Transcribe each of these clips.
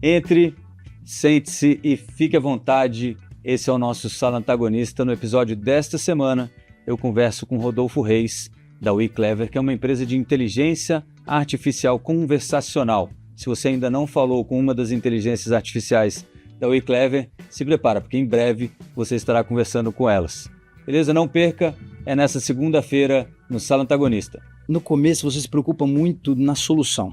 Entre, sente-se e fique à vontade. Esse é o nosso Sala Antagonista. No episódio desta semana, eu converso com Rodolfo Reis, da WeClever, que é uma empresa de inteligência artificial conversacional. Se você ainda não falou com uma das inteligências artificiais da WeClever, se prepara, porque em breve você estará conversando com elas. Beleza? Não perca, é nessa segunda-feira no Sala Antagonista. No começo você se preocupa muito na solução.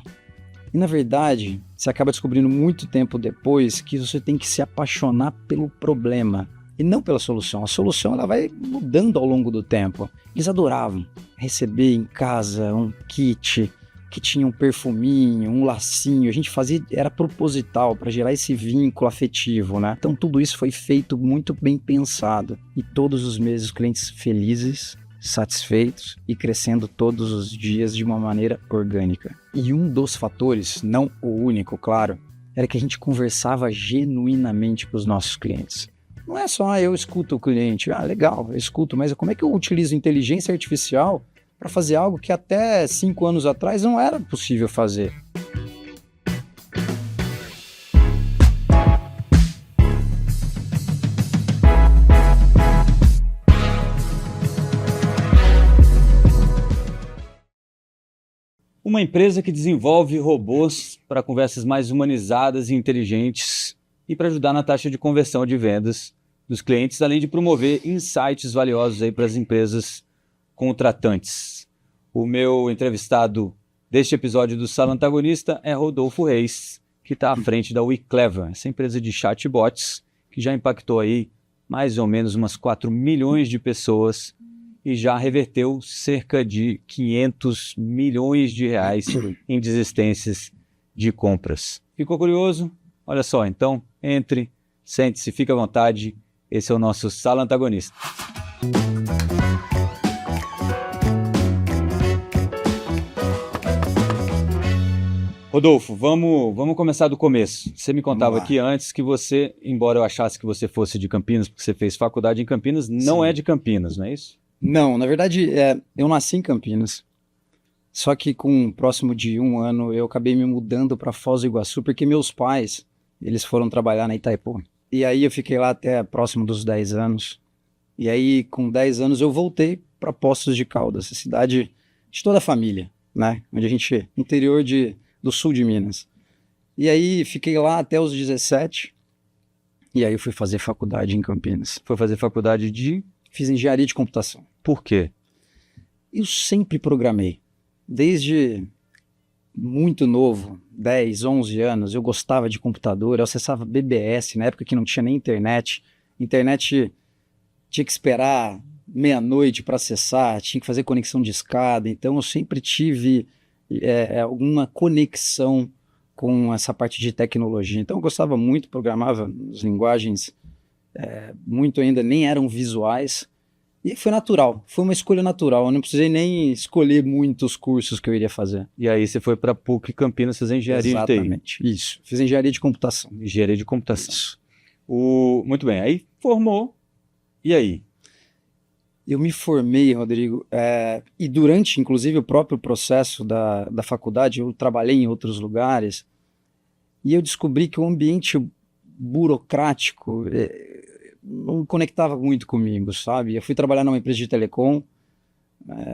E na verdade, você acaba descobrindo muito tempo depois que você tem que se apaixonar pelo problema e não pela solução. A solução ela vai mudando ao longo do tempo. Eles adoravam receber em casa um kit que tinha um perfuminho, um lacinho. A gente fazia, era proposital para gerar esse vínculo afetivo, né? Então tudo isso foi feito muito bem pensado. E todos os meses os clientes felizes, satisfeitos e crescendo todos os dias de uma maneira orgânica. E um dos fatores, não o único, claro, era que a gente conversava genuinamente com os nossos clientes. Não é só eu escuto o cliente, legal, eu escuto, mas como é que eu utilizo inteligência artificial para fazer algo que até 5 anos atrás não era possível fazer? Uma empresa que desenvolve robôs para conversas mais humanizadas e inteligentes e para ajudar na taxa de conversão de vendas dos clientes, além de promover insights valiosos aí para as empresas contratantes. O meu entrevistado deste episódio do Sala Antagonista é Rodolfo Reis, que está à frente da WeClever, essa empresa de chatbots que já impactou aí mais ou menos umas 4 milhões de pessoas e já reverteu cerca de 500 milhões de reais em desistências de compras. Ficou curioso? Olha só, então, entre, sente-se, fique à vontade. Esse é o nosso Sala Antagonista. Rodolfo, vamos começar do começo. Você me contava aqui antes que você, embora eu achasse que você fosse de Campinas, porque você fez faculdade em Campinas, não é de Campinas, não é isso? Não, na verdade, eu nasci em Campinas, só que com próximo de 1 ano eu acabei me mudando para Foz do Iguaçu, porque meus pais, eles foram trabalhar na Itaipu. E aí eu fiquei lá até próximo dos 10 anos, e aí com 10 anos eu voltei para Poços de Caldas, cidade de toda a família, né? Onde a gente, interior do sul de Minas. E aí fiquei lá até os 17, e aí eu fui fazer faculdade em Campinas. Foi fazer faculdade de... Fiz engenharia de computação. Por quê? Eu sempre programei. Desde muito novo, 10, 11 anos, eu gostava de computador, eu acessava BBS, na época que não tinha nem internet. Internet tinha que esperar meia-noite para acessar, tinha que fazer conexão de escada, então eu sempre tive alguma conexão com essa parte de tecnologia. Então eu gostava muito, programava as linguagens muito ainda nem eram visuais, e foi natural, foi uma escolha natural, eu não precisei nem escolher muitos cursos que eu iria fazer. E aí você foi para PUC Campinas fazer engenharia de TI. Exatamente, isso, fiz engenharia de computação. Engenharia de computação. Muito bem, aí formou, e aí? Eu me formei, Rodrigo, e durante, inclusive, o próprio processo da faculdade, eu trabalhei em outros lugares, e eu descobri que o ambiente burocrático não conectava muito comigo, sabe? Eu fui trabalhar numa empresa de telecom,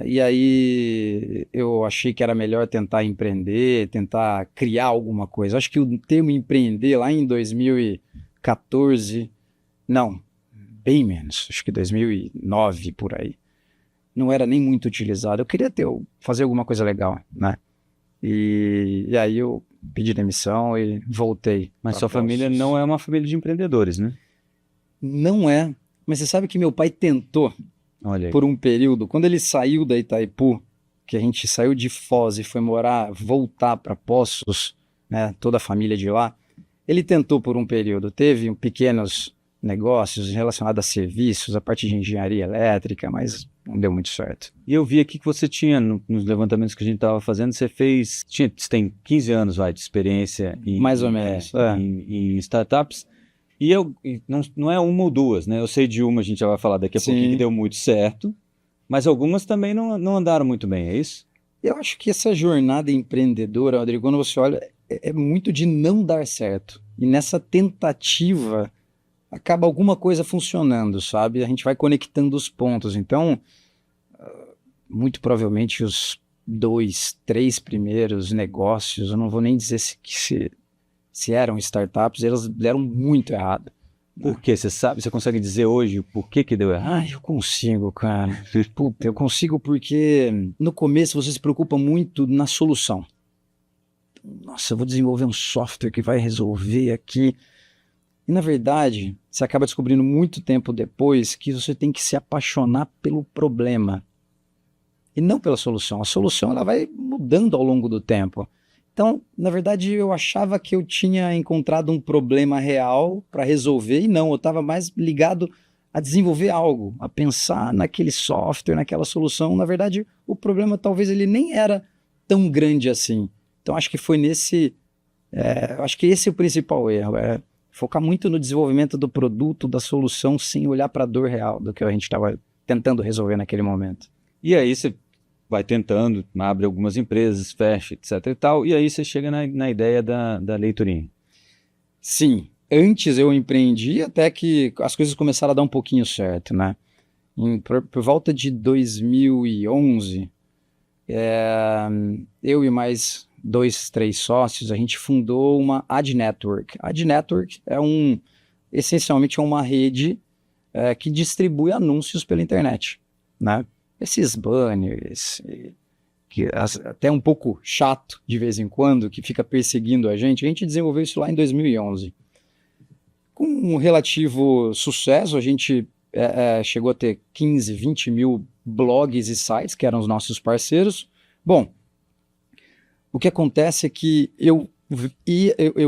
e aí eu achei que era melhor tentar empreender, tentar criar alguma coisa. Acho que o termo empreender lá em 2014, não, bem menos, acho que 2009 por aí, não era nem muito utilizado. Eu queria fazer alguma coisa legal, né? E aí eu pedi demissão e voltei. Mas sua família não é uma família de empreendedores, né? Não é, mas você sabe que meu pai tentou por um período, quando ele saiu da Itaipu, que a gente saiu de Foz e foi voltar para Poços, né, toda a família de lá, ele tentou por um período, teve pequenos negócios relacionados a serviços, a parte de engenharia elétrica, mas não deu muito certo. E eu vi aqui que você tinha, nos levantamentos que a gente estava fazendo, você tem 15 anos de experiência mais ou menos, em startups, e não é uma ou duas, né? Eu sei de uma, a gente já vai falar daqui a pouquinho, que deu muito certo, mas algumas também não andaram muito bem, é isso? Eu acho que essa jornada empreendedora, Rodrigo, quando você olha, é muito de não dar certo. E nessa tentativa acaba alguma coisa funcionando, sabe? A gente vai conectando os pontos. Então, muito provavelmente os 2, 3 primeiros negócios, eu não vou nem dizer se eram startups, eles deram muito errado. Por quê? Você sabe? Você consegue dizer hoje por que deu errado? Eu consigo, cara. Puta, eu consigo porque no começo você se preocupa muito na solução. Nossa, eu vou desenvolver um software que vai resolver aqui. E na verdade, você acaba descobrindo muito tempo depois que você tem que se apaixonar pelo problema e não pela solução. A solução ela vai mudando ao longo do tempo. Então, na verdade, eu achava que eu tinha encontrado um problema real para resolver e não, eu estava mais ligado a desenvolver algo, a pensar naquele software, naquela solução. Na verdade, o problema talvez ele nem era tão grande assim. Então, acho que foi acho que esse é o principal erro, focar muito no desenvolvimento do produto, da solução, sem olhar para a dor real do que a gente estava tentando resolver naquele momento. E aí você vai tentando, abre algumas empresas, fecha, etc e tal, e aí você chega na ideia da leiturinha. Sim, antes eu empreendi até que as coisas começaram a dar um pouquinho certo, né? Por volta de 2011, eu e mais 2, 3 sócios, a gente fundou uma Ad Network. Ad Network essencialmente é uma rede que distribui anúncios pela internet, né? Esses banners, até um pouco chato de vez em quando, que fica perseguindo a gente desenvolveu isso lá em 2011. Com um relativo sucesso, a gente chegou a ter 15, 20 mil blogs e sites, que eram os nossos parceiros. Bom, o que acontece é que eu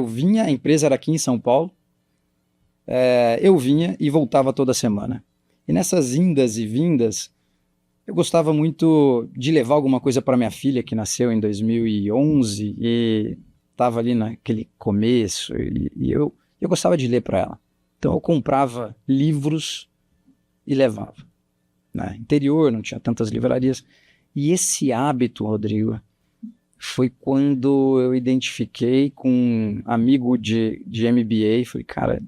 vinha, a empresa era aqui em São Paulo, eu vinha e voltava toda semana. E nessas indas e vindas, eu gostava muito de levar alguma coisa para minha filha, que nasceu em 2011 e estava ali naquele começo, e eu gostava de ler para ela. Então eu comprava livros e levava. No interior, não tinha tantas livrarias. E esse hábito, Rodrigo, foi quando eu identifiquei com um amigo de MBA, falei, cara,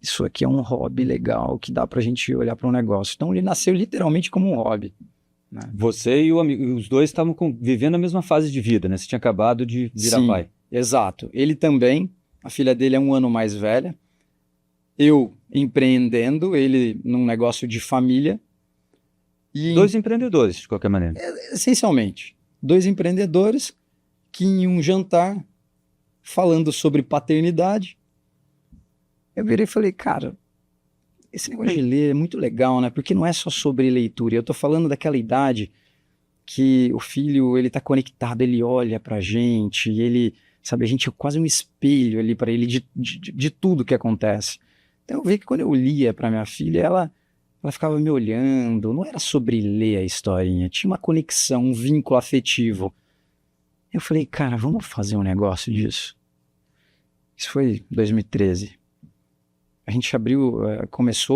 isso aqui é um hobby legal, que dá pra gente olhar para um negócio. Então ele nasceu literalmente como um hobby. Né? Você e o amigo, os dois estavam vivendo a mesma fase de vida, né? Você tinha acabado de virar pai. Exato. Ele também, a filha dele é 1 ano mais velha, eu empreendendo, ele num negócio de família. E 2 empreendedores, de qualquer maneira. Essencialmente, 2 empreendedores que em um jantar, falando sobre paternidade, eu virei e falei, cara, esse negócio de ler é muito legal, né? Porque não é só sobre leitura. Eu tô falando daquela idade que o filho, ele tá conectado, ele olha pra gente, e ele, sabe, a gente é quase um espelho ali para ele de tudo que acontece. Então eu vi que quando eu lia pra minha filha, ela ficava me olhando, não era sobre ler a historinha, tinha uma conexão, um vínculo afetivo. Eu falei, cara, vamos fazer um negócio disso. Isso foi 2013. A gente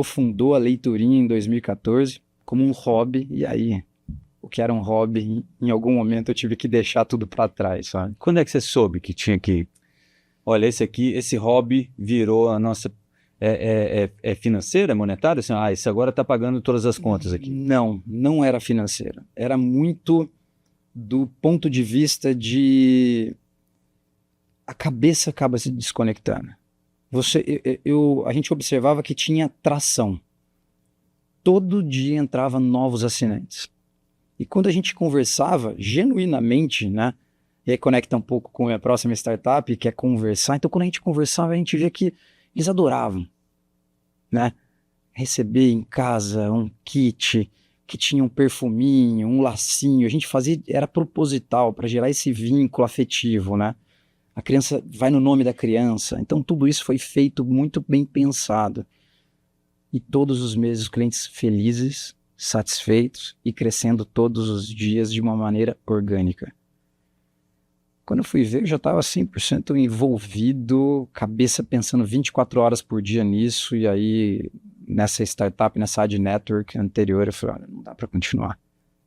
fundou a leiturinha em 2014 como um hobby, e aí, o que era um hobby, em algum momento eu tive que deixar tudo para trás, sabe? Quando é que você soube que tinha que... Olha, esse hobby virou a nossa... É financeira, é monetária? Assim, isso agora está pagando todas as contas aqui. Não era financeira. Era muito do ponto de vista de... A cabeça acaba se desconectando. A gente observava que tinha tração. Todo dia entravam novos assinantes. E quando a gente conversava, genuinamente, né? E aí conecta um pouco com a minha próxima startup, que é conversar. Então, quando a gente conversava, a gente via que eles adoravam, né? Receber em casa um kit que tinha um perfuminho, um lacinho. A gente fazia, era proposital para gerar esse vínculo afetivo, né? A criança vai no nome da criança. Então, tudo isso foi feito muito bem pensado. E todos os meses, os clientes felizes, satisfeitos e crescendo todos os dias de uma maneira orgânica. Quando eu fui ver, eu já estava 100% envolvido, cabeça pensando 24 horas por dia nisso. E aí, nessa startup, nessa Ad Network anterior, eu falei, olha, não dá para continuar.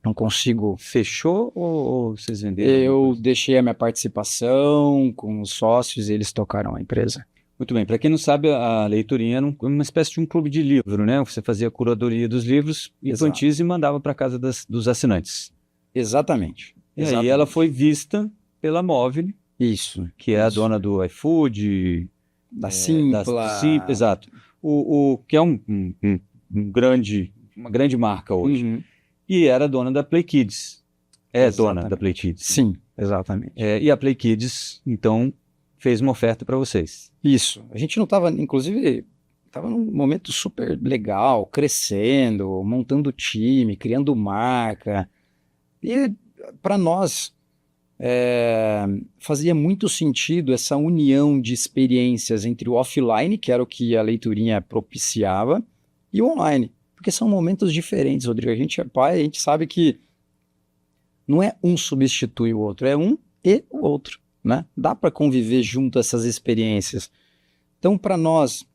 não consigo. Fechou ou vocês venderam? Eu deixei a minha participação com os sócios e eles tocaram a empresa. Muito bem. Para quem não sabe, a Leiturinha era uma espécie de um clube de livro, né? Você fazia a curadoria dos livros infantis e mandava para casa dos assinantes. Exatamente. E aí ela foi vista pela Móvel, Isso. que é a dona do iFood, Da Simpla. Exato. Que é uma grande marca hoje. Uhum. E era dona da Play Kids. É dona Exatamente. da Play Kids. Sim, exatamente. E a Play Kids, então, fez uma oferta para vocês. Isso. A gente não estava, inclusive, estava num momento super legal, crescendo, montando time, criando marca. E para nós fazia muito sentido essa união de experiências entre o offline, que era o que a Leiturinha propiciava, e o online. Porque são momentos diferentes, Rodrigo. A gente é pai, a gente sabe que não é um substitui o outro, é um e o outro, né? Dá para conviver junto essas experiências. Então, para nós,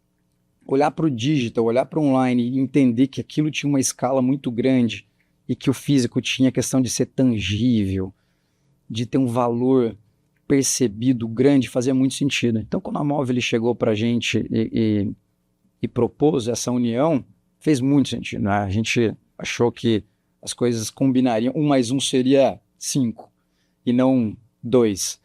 olhar para o digital, olhar para o online e entender que aquilo tinha uma escala muito grande e que o físico tinha a questão de ser tangível, de ter um valor percebido grande, fazia muito sentido. Então, quando a Móvel chegou para a gente e propôs essa união, fez muito sentido, né? A gente achou que as coisas combinariam, 1 mais 1 seria 5 e não 2.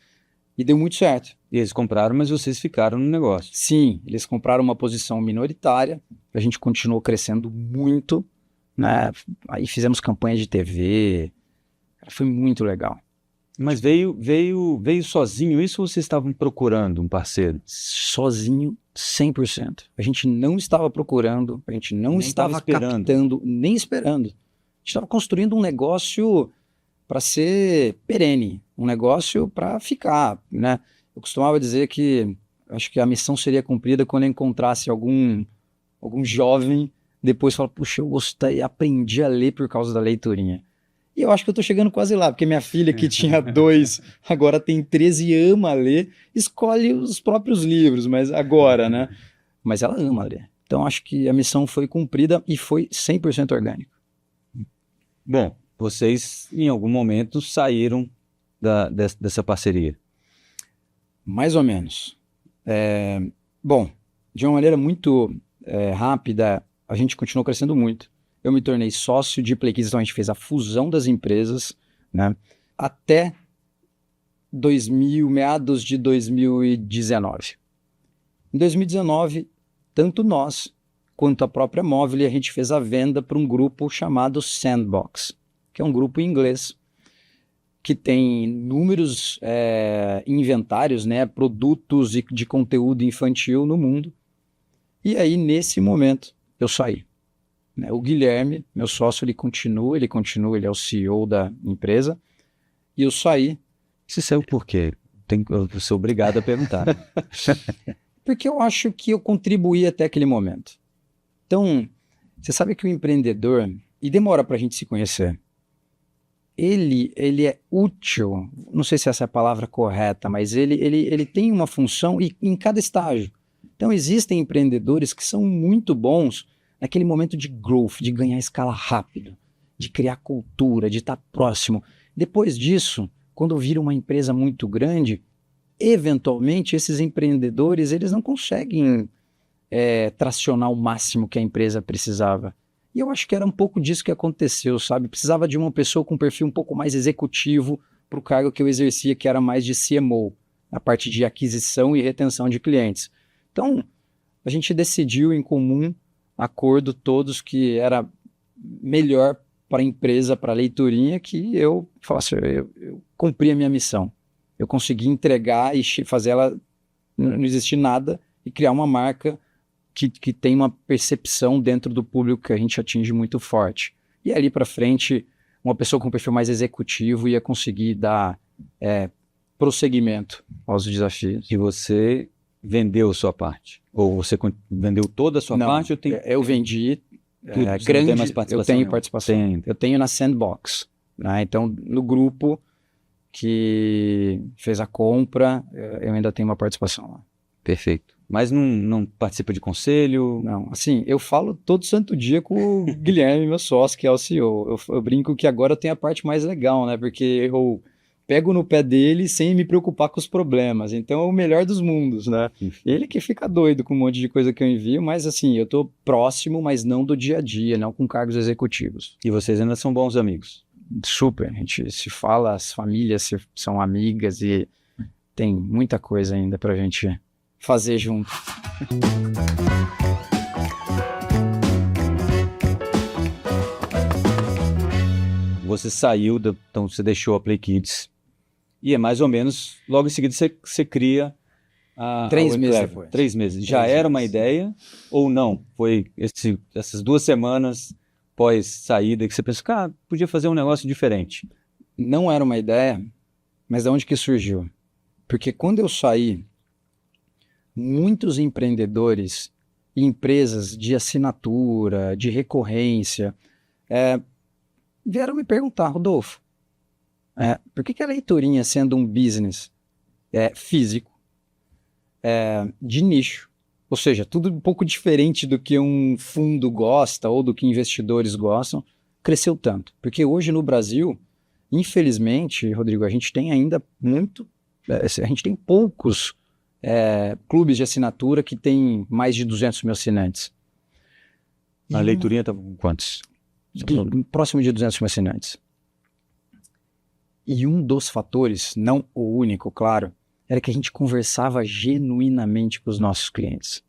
E deu muito certo. E eles compraram, mas vocês ficaram no negócio. Sim, eles compraram uma posição minoritária, a gente continuou crescendo muito, né? Aí fizemos campanha de TV, foi muito legal. Mas veio sozinho isso ou vocês estavam procurando um parceiro? Sozinho, 100%. A gente não estava procurando, a gente não Nem estava esperando. captando, nem esperando. A gente estava construindo um negócio para ser perene, um negócio para ficar, né? Eu costumava dizer que acho que a missão seria cumprida quando eu encontrasse algum jovem, depois fala, puxa, eu gostei, aprendi a ler por causa da Leiturinha. E eu acho que eu tô chegando quase lá, porque minha filha, que tinha 2, agora tem 13 e ama ler, escolhe os próprios livros, mas agora, né? Mas ela ama ler. Então acho que a missão foi cumprida e foi 100% orgânico. Bom, vocês em algum momento saíram dessa parceria. Mais ou menos. Bom, de uma maneira muito rápida, a gente continuou crescendo muito. Eu me tornei sócio de Play Kids, então a gente fez a fusão das empresas, né? Até meados de 2019. Em 2019, tanto nós quanto a própria Móvel, a gente fez a venda para um grupo chamado Sandbox, que é um grupo em inglês que tem inúmeros inventários, né, produtos de conteúdo infantil no mundo. E aí, nesse momento, eu saí. O Guilherme, meu sócio, ele continua, ele é o CEO da empresa, e eu saí. Você saiu por quê? Eu sou obrigado a perguntar. Porque eu acho que eu contribuí até aquele momento. Então, você sabe que o empreendedor, e demora para a gente se conhecer, ele é útil, não sei se essa é a palavra correta, mas ele tem uma função em cada estágio. Então, existem empreendedores que são muito bons naquele momento de growth, de ganhar escala rápido, de criar cultura, de estar próximo. Depois disso, quando vira uma empresa muito grande, eventualmente esses empreendedores eles não conseguem tracionar o máximo que a empresa precisava. E eu acho que era um pouco disso que aconteceu, sabe? Precisava de uma pessoa com um perfil um pouco mais executivo para o cargo que eu exercia, que era mais de CMO, a parte de aquisição e retenção de clientes. Então, a gente decidiu em comum acordo todos que era melhor para a empresa, para a Leiturinha, que eu falasse, eu cumpri a minha missão. Eu consegui entregar e fazer ela não existir nada e criar uma marca que tem uma percepção dentro do público que a gente atinge muito forte. E ali para frente, uma pessoa com um perfil mais executivo ia conseguir dar prosseguimento aos desafios. E você vendeu sua parte? Ou você vendeu toda a sua parte? Eu vendi tudo, grande, tem mais participação, eu tenho participação. Eu tenho na Sandbox, né? Então, no grupo que fez a compra, eu ainda tenho uma participação lá. Perfeito. Mas não participa de conselho? Não, assim, eu falo todo santo dia com o Guilherme, meu sócio, que é o CEO. Eu brinco que agora tem a parte mais legal, né? Porque eu pego no pé dele sem me preocupar com os problemas. Então é o melhor dos mundos, né? Ele que fica doido com um monte de coisa que eu envio, mas assim, eu tô próximo, mas não do dia a dia, não com cargos executivos. E vocês ainda são bons amigos? Super, a gente se fala, as famílias são amigas e tem muita coisa ainda pra gente fazer junto. Você saiu, então você deixou a Play Kids e é mais ou menos, logo em seguida você cria a 3 meses Weclever. depois. 3 meses. Já 3 era uma meses. ideia ou não? Foi essas 2 semanas pós saída que você pensou, cara, podia fazer um negócio diferente. Não era uma ideia, mas de onde que surgiu? Porque quando eu saí, muitos empreendedores e empresas de assinatura, de recorrência, vieram me perguntar, Rodolfo, por que a leiturinha, sendo um business físico, de nicho, ou seja, tudo um pouco diferente do que um fundo gosta ou do que investidores gostam, cresceu tanto? Porque hoje no Brasil, infelizmente, Rodrigo, a gente tem ainda a gente tem poucos clubes de assinatura que tem mais de 200 mil assinantes. A leiturinha tá com quantos? Próximo de 200 mil assinantes. E um dos fatores, não o único, claro, era que a gente conversava genuinamente com os nossos clientes.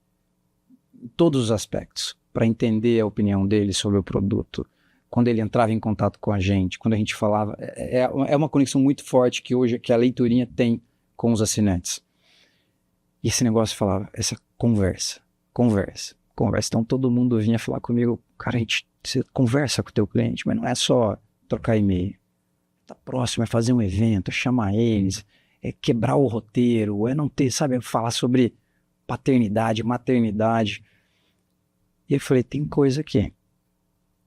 Em todos os aspectos, para entender a opinião deles sobre o produto. Quando ele entrava em contato com a gente, quando a gente falava... É uma conexão muito forte que hoje que a leiturinha tem com os assinantes. E esse negócio falava, essa conversa. Então todo mundo vinha falar comigo, cara, você conversa com o teu cliente, mas não é só trocar e-mail. Tá próximo, é fazer um evento, é chamar eles, é quebrar o roteiro, é não ter, sabe, falar sobre paternidade, maternidade. E eu falei, tem coisa aqui.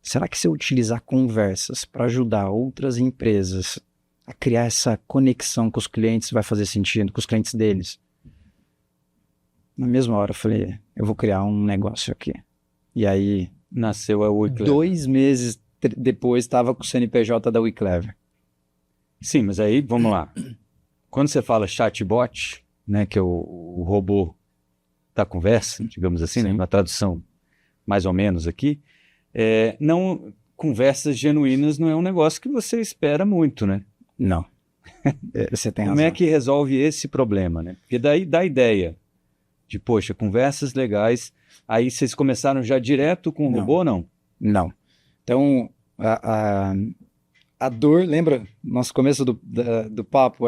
Será que se eu utilizar conversas para ajudar outras empresas a criar essa conexão com os clientes vai fazer sentido, com os clientes deles? Na mesma hora eu falei, eu vou criar um negócio aqui. E aí... Nasceu a Weclever. 2 meses depois estava com o CNPJ da Weclever. Sim, mas aí, vamos lá. Quando você fala chatbot, né, que é o robô da conversa, digamos assim, né, na tradução mais ou menos aqui, conversas genuínas não é um negócio que você espera muito, né? Não. Você tem razão. Como é que resolve esse problema, né? Porque daí dá a ideia de, poxa, conversas legais, aí vocês começaram já direto com o robô ou não? Não. Então, a dor, lembra, nosso começo do papo,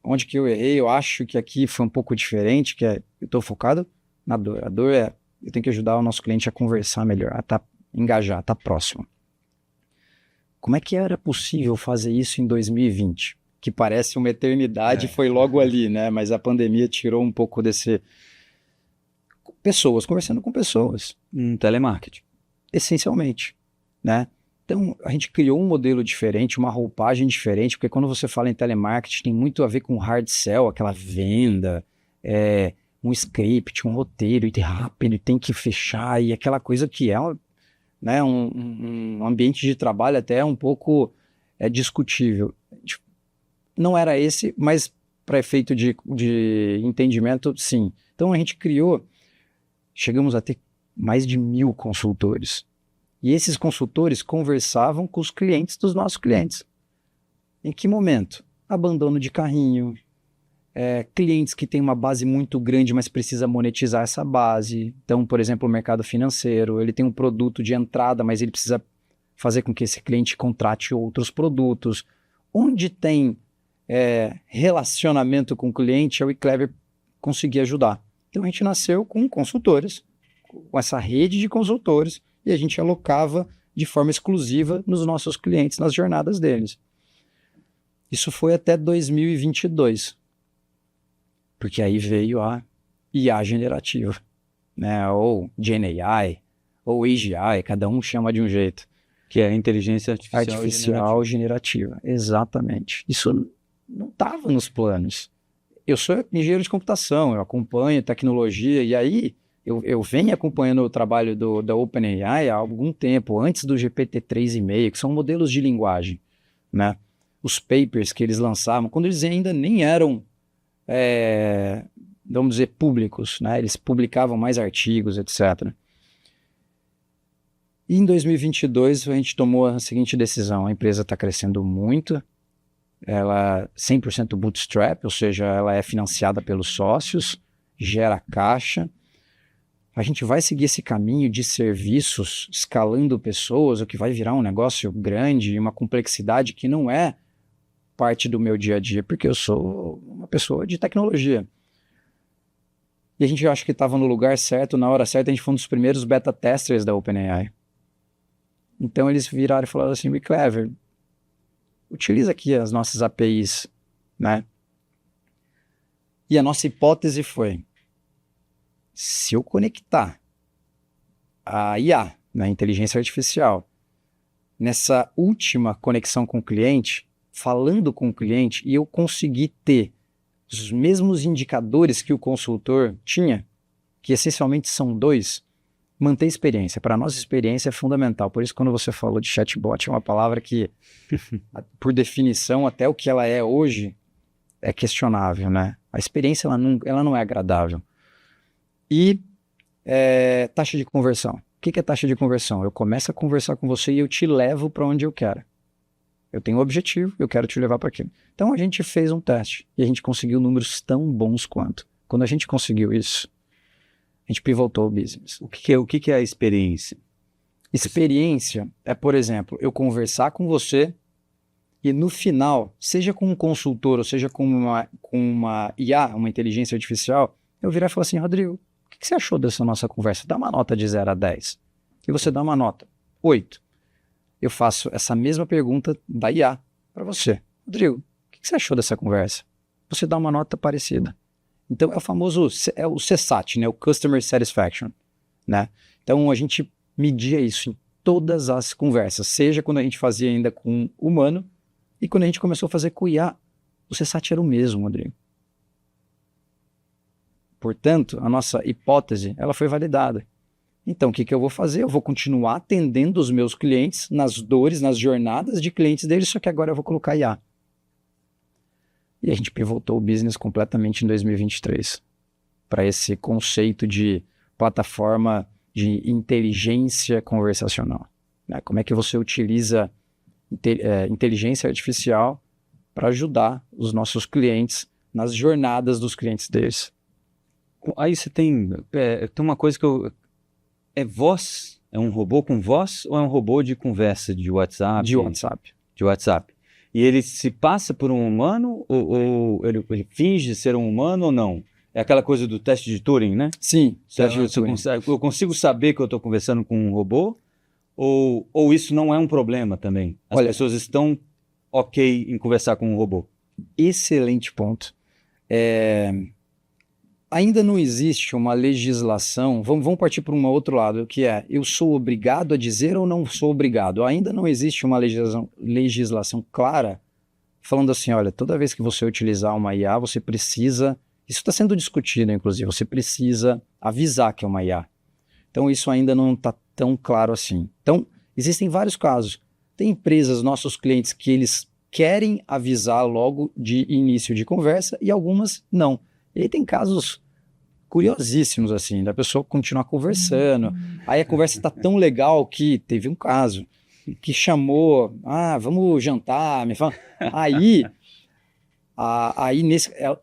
onde que eu errei, eu acho que aqui foi um pouco diferente, eu estou focado na dor. A dor eu tenho que ajudar o nosso cliente a conversar melhor, a engajar, a estar próximo. Como é que era possível fazer isso em 2020? Que parece uma eternidade, foi logo ali, né? Mas a pandemia tirou um pouco desse... Pessoas, conversando com pessoas. Telemarketing. Essencialmente, né? Então, a gente criou um modelo diferente, uma roupagem diferente, porque quando você fala em telemarketing, tem muito a ver com hard sell, aquela venda, um script, um roteiro, e rápido, e tem que fechar, e aquela coisa que é, né, um ambiente de trabalho até um pouco discutível. Não era esse, mas para efeito de entendimento, sim. Então, a gente chegamos a ter mais de 1.000 consultores. E esses consultores conversavam com os clientes dos nossos clientes. Em que momento? Abandono de carrinho, clientes que têm uma base muito grande, mas precisa monetizar essa base. Então, por exemplo, o mercado financeiro, ele tem um produto de entrada, mas ele precisa fazer com que esse cliente contrate outros produtos. Onde tem relacionamento com o cliente, a Weclever conseguia ajudar. Então a gente nasceu com consultores, com essa rede de consultores, e a gente alocava de forma exclusiva nos nossos clientes, nas jornadas deles. Isso foi até 2022, porque aí veio a IA generativa, né? Ou GenAI, ou AGI, cada um chama de um jeito. Que é a inteligência artificial generativa. Exatamente. Isso não estava nos planos. eu sou engenheiro de computação, eu acompanho tecnologia, e aí eu venho acompanhando o trabalho da OpenAI há algum tempo, antes do GPT-3,5, que são modelos de linguagem, né? Os papers que eles lançavam, quando eles ainda nem eram, vamos dizer, públicos, né? Eles publicavam mais artigos, etc. E em 2022 a gente tomou a seguinte decisão: a empresa está crescendo muito, ela é 100% bootstrap, ou seja, ela é financiada pelos sócios, gera caixa. A gente vai seguir esse caminho de serviços, escalando pessoas, o que vai virar um negócio grande, uma complexidade que não é parte do meu dia a dia, porque eu sou uma pessoa de tecnologia. E a gente acha que estava no lugar certo, na hora certa. A gente foi um dos primeiros beta testers da OpenAI. Então eles viraram e falaram assim: Clever, utiliza aqui as nossas APIs, né? E a nossa hipótese foi: se eu conectar a IA, né, inteligência artificial, nessa última conexão com o cliente, falando com o cliente, e eu conseguir ter os mesmos indicadores que o consultor tinha, que essencialmente são 2, manter experiência. Para nós, experiência é fundamental. Por isso, quando você falou de chatbot, é uma palavra que, por definição, até o que ela é hoje, é questionável, né? A experiência, ela não é agradável. E taxa de conversão. O que é taxa de conversão? Eu começo a conversar com você e eu te levo para onde eu quero. Eu tenho um objetivo, eu quero te levar para aquilo. Então a gente fez um teste e a gente conseguiu números tão bons quanto. Quando a gente conseguiu isso, a gente pivotou o business. O que é a experiência? Experiência é, por exemplo, eu conversar com você e no final, seja com um consultor ou seja com uma IA, uma inteligência artificial, eu virar e falar assim: Rodrigo, o que você achou dessa nossa conversa? Dá uma nota de 0 a 10. E você dá uma nota 8. Eu faço essa mesma pergunta da IA para você. Rodrigo, o que você achou dessa conversa? Você dá uma nota parecida. Então é o famoso, é o CSAT, né? O Customer Satisfaction, né? Então a gente media isso em todas as conversas, seja quando a gente fazia ainda com um humano e quando a gente começou a fazer com IA, o CSAT era o mesmo, Rodrigo. Portanto, a nossa hipótese, ela foi validada. Então, o que eu vou fazer? Eu vou continuar atendendo os meus clientes nas dores, nas jornadas de clientes deles, só que agora eu vou colocar IA. E a gente pivotou o business completamente em 2023 para esse conceito de plataforma de inteligência conversacional, né? Como é que você utiliza inteligência artificial para ajudar os nossos clientes nas jornadas dos clientes deles. Aí você tem uma coisa que é voz? É um robô com voz ou é um robô de conversa de WhatsApp? De WhatsApp. De WhatsApp. E ele se passa por um humano ou ele finge ser um humano ou não? É aquela coisa do teste de Turing, né? Sim, teste de Turing. Eu consigo saber que eu estou conversando com um robô ou isso não é um problema também? As pessoas estão ok em conversar com um robô? Excelente ponto. Ainda não existe uma legislação, vamos partir para um outro lado, que é: eu sou obrigado a dizer ou não sou obrigado? Ainda não existe uma legislação clara falando assim: olha, toda vez que você utilizar uma IA, você precisa, isso está sendo discutido inclusive, você precisa avisar que é uma IA. Então isso ainda não está tão claro assim. Então existem vários casos. Tem empresas, nossos clientes, que eles querem avisar logo de início de conversa e algumas não. E aí tem casos curiosíssimos, assim, da pessoa continuar conversando. Aí a conversa está tão legal que teve um caso que chamou: vamos jantar, me fala. Aí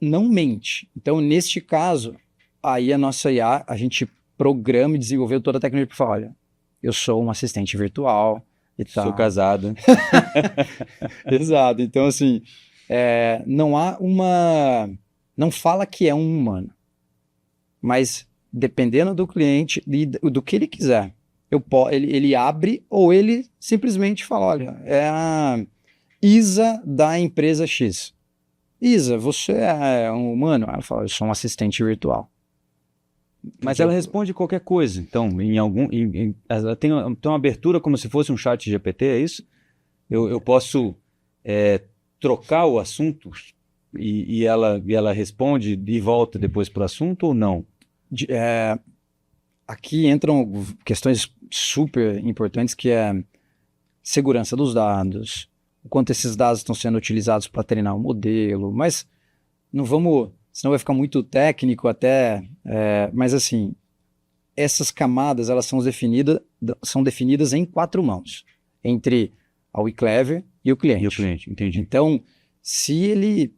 não mente. Então, neste caso, aí a nossa IA, a gente programa e desenvolveu toda a tecnologia para falar: olha, eu sou um assistente virtual e tal. Sou casado. Exato. Então, assim, não fala que é um humano, mas dependendo do cliente e do que ele quiser, ele abre ou ele simplesmente fala: olha, é a Isa da empresa X. Isa, você é um humano? Ela fala: eu sou um assistente virtual. Mas ela responde qualquer coisa. Então, ela tem uma abertura como se fosse um chat GPT, é isso? Eu posso trocar o assunto e ela responde e volta depois para o assunto ou não? Aqui entram questões super importantes que é segurança dos dados, o quanto esses dados estão sendo utilizados para treinar o modelo, mas não vamos, senão vai ficar muito técnico até, mas assim, essas camadas elas são definidas em 4 mãos, entre a WeClever e o cliente. E o cliente, entendi. Então, se ele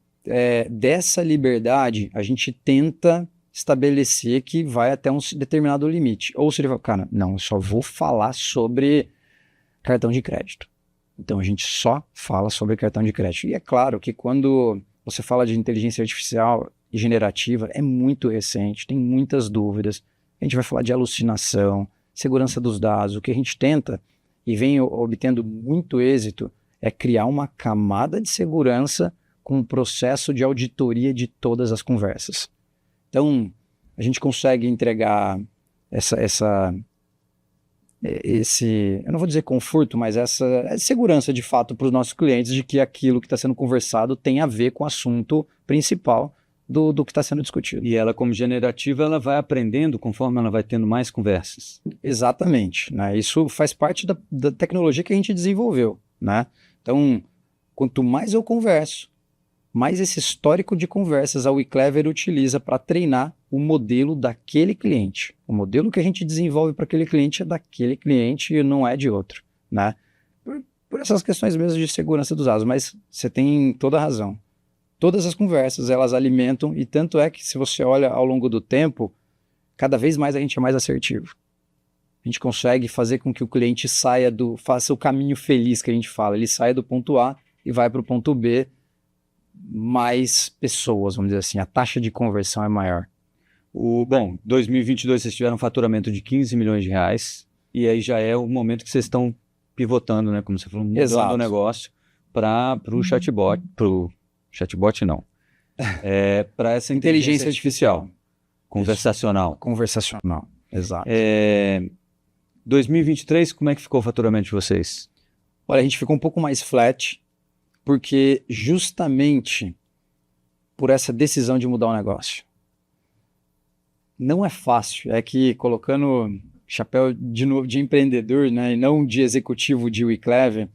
dessa liberdade, a gente tenta estabelecer que vai até um determinado limite. Ou se ele fala, cara, não, eu só vou falar sobre cartão de crédito. Então a gente só fala sobre cartão de crédito. E é claro que quando você fala de inteligência artificial e generativa, é muito recente, tem muitas dúvidas. A gente vai falar de alucinação, segurança dos dados. O que a gente tenta e vem obtendo muito êxito é criar uma camada de segurança com um processo de auditoria de todas as conversas. Então, a gente consegue entregar eu não vou dizer conforto, mas essa segurança de fato para os nossos clientes de que aquilo que está sendo conversado tem a ver com o assunto principal do que está sendo discutido. E ela, como generativa, ela vai aprendendo conforme ela vai tendo mais conversas. Exatamente, né? Isso faz parte da tecnologia que a gente desenvolveu, né? Então, quanto mais eu converso, mais esse histórico de conversas a WeClever utiliza para treinar o modelo daquele cliente. O modelo que a gente desenvolve para aquele cliente é daquele cliente e não é de outro, né? Por essas questões mesmo de segurança dos dados, mas você tem toda a razão. Todas as conversas, elas alimentam, e tanto é que se você olha ao longo do tempo, cada vez mais a gente é mais assertivo. A gente consegue fazer com que o cliente faça o caminho feliz que a gente fala, ele saia do ponto A e vai para o ponto B, mais pessoas, vamos dizer assim, a taxa de conversão é maior. Bom, 2022 vocês tiveram um faturamento de 15 milhões de reais, e aí já é o momento que vocês estão pivotando, né, como você falou, mudando o negócio para o chatbot não, para essa inteligência artificial, conversacional. Conversacional, exato. 2023, como é que ficou o faturamento de vocês? Olha, a gente ficou um pouco mais flat, porque justamente por essa decisão de mudar o negócio. Não é fácil, é que colocando chapéu de novo de empreendedor, né, e não de executivo de WeClever,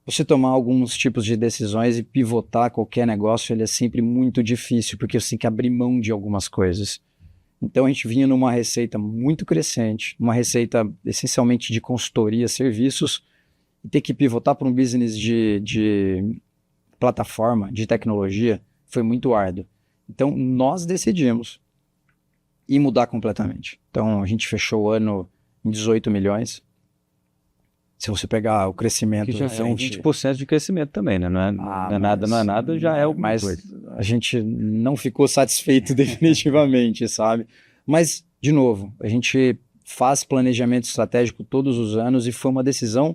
você tomar alguns tipos de decisões e pivotar qualquer negócio, ele é sempre muito difícil, porque você tem que abrir mão de algumas coisas. Então a gente vinha numa receita muito crescente, uma receita essencialmente de consultoria, serviços, e ter que pivotar para um business de plataforma, de tecnologia, foi muito árduo. Então, nós decidimos ir mudar completamente. Então, a gente fechou o ano em 18 milhões. Se você pegar o crescimento... Que já é um 20% de crescimento também, né? Não é nada, já é alguma coisa. Mas a gente não ficou satisfeito definitivamente, sabe? Mas, de novo, a gente faz planejamento estratégico todos os anos e foi uma decisão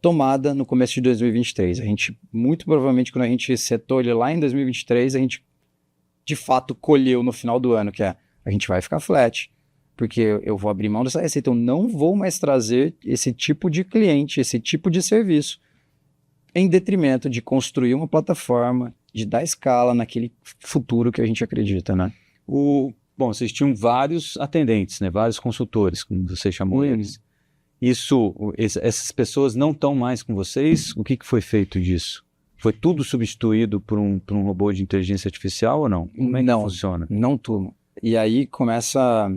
tomada no começo de 2023. A gente, muito provavelmente, quando a gente setou ele lá em 2023, a gente, de fato, colheu no final do ano, que a gente vai ficar flat, porque eu vou abrir mão dessa receita, eu não vou mais trazer esse tipo de cliente, esse tipo de serviço, em detrimento de construir uma plataforma, de dar escala naquele futuro que a gente acredita, né? Bom, vocês tinham vários atendentes, né? Vários consultores, como você chamou eles. Essas pessoas não estão mais com vocês? O que foi feito disso? Foi tudo substituído por um robô de inteligência artificial ou não? Como é que funciona? Não tudo. E aí começa...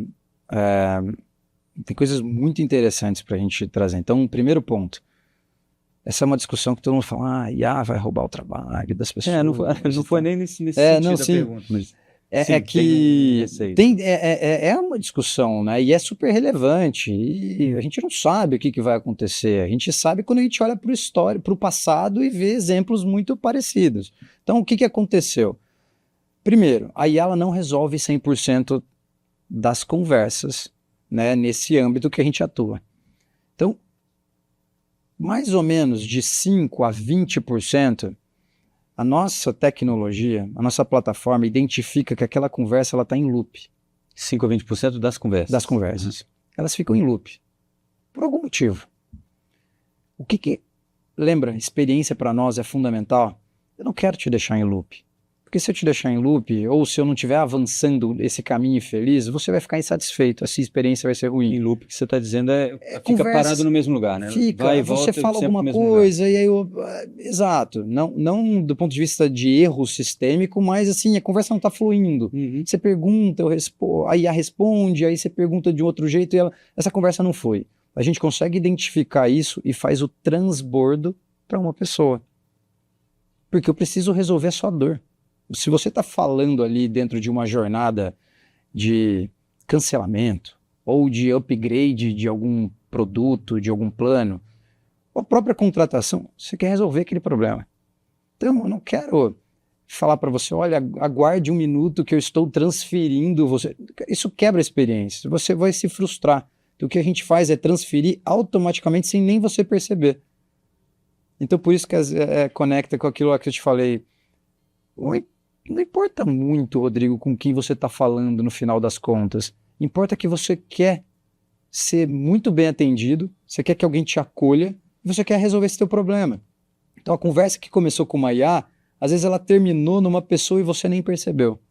tem coisas muito interessantes para a gente trazer. Então, primeiro ponto. Essa é uma discussão que todo mundo fala, IA vai roubar o trabalho das pessoas. Não foi nem nesse sentido da pergunta, mas... É uma discussão, né? E é super relevante. E a gente não sabe o que vai acontecer. A gente sabe quando a gente olha para o passado e vê exemplos muito parecidos. Então, o que aconteceu? Primeiro, a IA ela não resolve 100% das conversas, né, nesse âmbito que a gente atua. Então, mais ou menos de 5% a 20%, a nossa tecnologia, a nossa plataforma identifica que aquela conversa está em loop. 5% a 20% das conversas? Das conversas. Elas ficam em loop. Por algum motivo. Lembra, experiência para nós é fundamental. Eu não quero te deixar em loop. Porque se eu te deixar em loop, ou se eu não estiver avançando esse caminho feliz, você vai ficar insatisfeito, a sua experiência vai ser ruim. Em loop, o que você está dizendo fica conversas, parado no mesmo lugar, né? Fica, Vai e você volta fala sempre alguma no mesmo lugar. coisa e aí exato, não do ponto de vista de erro sistêmico, mas assim, a conversa não está fluindo. Você pergunta, a IA responde, aí você pergunta de um outro jeito e essa conversa não foi. A gente consegue identificar isso e faz o transbordo para uma pessoa. Porque eu preciso resolver a sua dor. Se você está falando ali dentro de uma jornada de cancelamento ou de upgrade de algum produto, de algum plano, ou a própria contratação, você quer resolver aquele problema. Então, eu não quero falar para você, olha, aguarde um minuto que eu estou transferindo você. Isso quebra a experiência, você vai se frustrar. Então, o que a gente faz é transferir automaticamente sem nem você perceber. Então, por isso que conecta com aquilo que eu te falei. Não importa muito, Rodrigo, com quem você está falando no final das contas. Importa que você quer ser muito bem atendido, você quer que alguém te acolha e você quer resolver esse teu problema. Então, a conversa que começou com uma IA, às vezes ela terminou numa pessoa e você nem percebeu.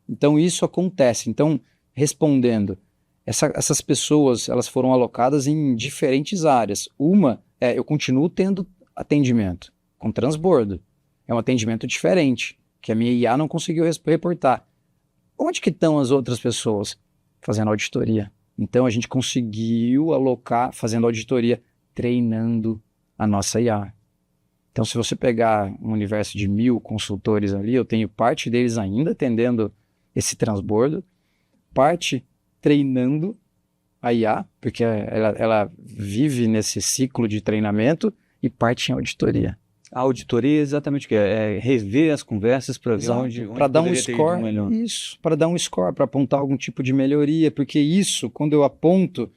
Então, isso acontece. Então, respondendo, essas pessoas, elas foram alocadas em diferentes áreas. Uma eu continuo tendo atendimento com transbordo. É um atendimento diferente, que a minha IA não conseguiu reportar. Onde que estão as outras pessoas? Fazendo auditoria. Então a gente conseguiu alocar, fazendo auditoria, treinando a nossa IA. Então se você pegar um universo de 1000 consultores ali, eu tenho parte deles ainda atendendo esse transbordo, parte treinando a IA, porque ela vive nesse ciclo de treinamento, e parte em auditoria. A auditoria é exatamente o que é rever as conversas para ver onde para dar um poderia ter ido score. melhor. Isso, para dar um score, para apontar algum tipo de melhoria, porque isso, quando eu aponto,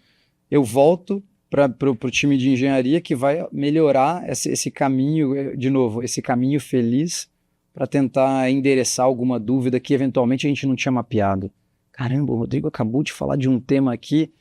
eu volto para o time de engenharia que vai melhorar esse caminho, de novo, esse caminho feliz para tentar endereçar alguma dúvida que eventualmente a gente não tinha mapeado. Caramba, o Rodrigo acabou de falar de um tema aqui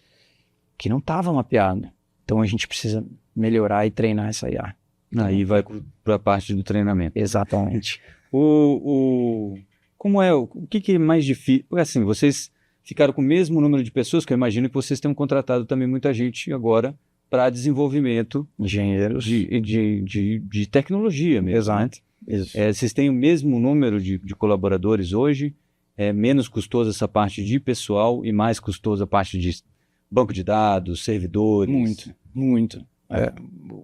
que não estava mapeado. Então a gente precisa melhorar e treinar essa IA. Aí vai para a parte do treinamento. Exatamente. Como é, o que é mais difícil? Porque assim, vocês ficaram com o mesmo número de pessoas, que eu imagino que vocês tenham contratado também muita gente agora para desenvolvimento engenheiros de tecnologia mesmo. Exato. Né? Vocês têm o mesmo número de colaboradores hoje? É menos custoso essa parte de pessoal e mais custoso a parte de banco de dados, servidores? Muito.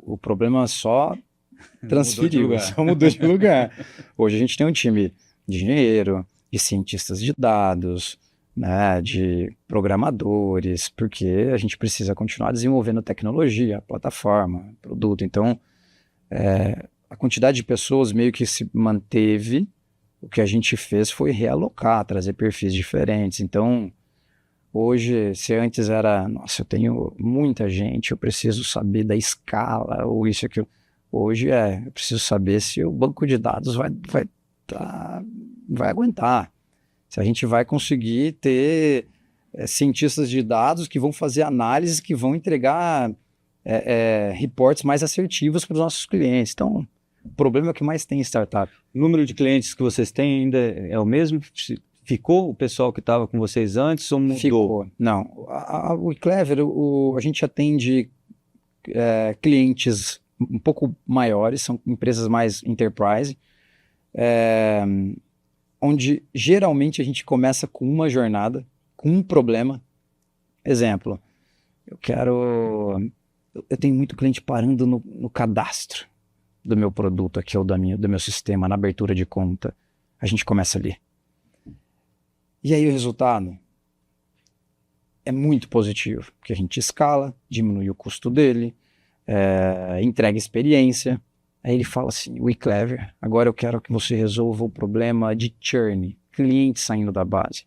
O problema só transferiu, só mudou de lugar. Hoje a gente tem um time de engenheiro, de cientistas de dados, né, de programadores, porque a gente precisa continuar desenvolvendo tecnologia, plataforma, produto. Então, a quantidade de pessoas meio que se manteve. O que a gente fez foi realocar, trazer perfis diferentes. Então, hoje, se antes era, nossa, eu tenho muita gente, eu preciso saber da escala, ou isso, aquilo. Hoje eu preciso saber se o banco de dados vai aguentar. Se a gente vai conseguir ter cientistas de dados que vão fazer análises, que vão entregar reportes mais assertivos para os nossos clientes. Então, o problema é o que mais tem em startup. O número de clientes que vocês têm ainda é o mesmo? Ficou o pessoal que estava com vocês antes ou mudou? Ficou. Não. O eClever, a gente atende clientes um pouco maiores, são empresas mais enterprise, onde geralmente a gente começa com uma jornada, com um problema. Exemplo, eu tenho muito cliente parando no cadastro do meu produto aqui, ou do meu sistema, na abertura de conta. A gente começa ali. E aí o resultado é muito positivo, porque a gente escala, diminui o custo dele, entrega experiência. Aí ele fala assim, o eClever, agora eu quero que você resolva o problema de churn, cliente saindo da base.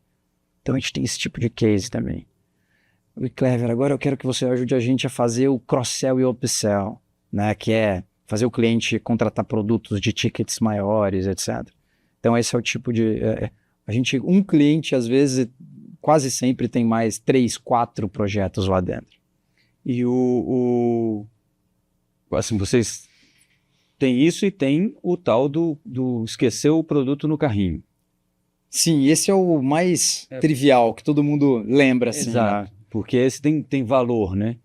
Então a gente tem esse tipo de case também. O eClever, agora eu quero que você ajude a gente a fazer o cross-sell e upsell, né, que é fazer o cliente contratar produtos de tickets maiores, etc. Então esse é o tipo de... um cliente, às vezes, quase sempre tem mais 3, 4 projetos lá dentro. E assim, vocês têm isso e tem o tal do esquecer o produto no carrinho. Sim, esse é o mais trivial, que todo mundo lembra, assim. Exato, Né? porque esse tem valor, né?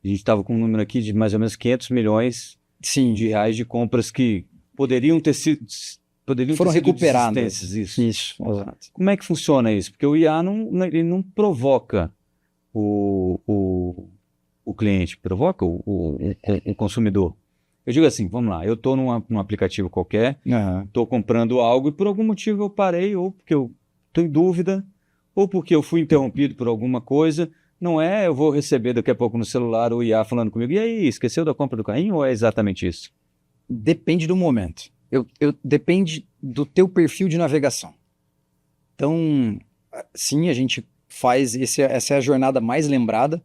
A gente estava com um número aqui de mais ou menos 500 milhões Sim, de reais de compras que poderiam ter sido, foram recuperadas. desistências, isso. Isso, exato. Como é que funciona isso? Porque o IA ele não provoca o cliente, provoca o consumidor. Eu digo assim, vamos lá, eu estou num aplicativo qualquer, Aham. estou comprando algo e por algum motivo eu parei, ou porque eu estou em dúvida, ou porque eu fui interrompido por alguma coisa. Não é, eu vou receber daqui a pouco no celular o IA falando comigo, e aí, esqueceu da compra do carrinho ou é exatamente isso? Depende do momento. Depende do teu perfil de navegação. Então, sim, a gente faz, essa é a jornada mais lembrada,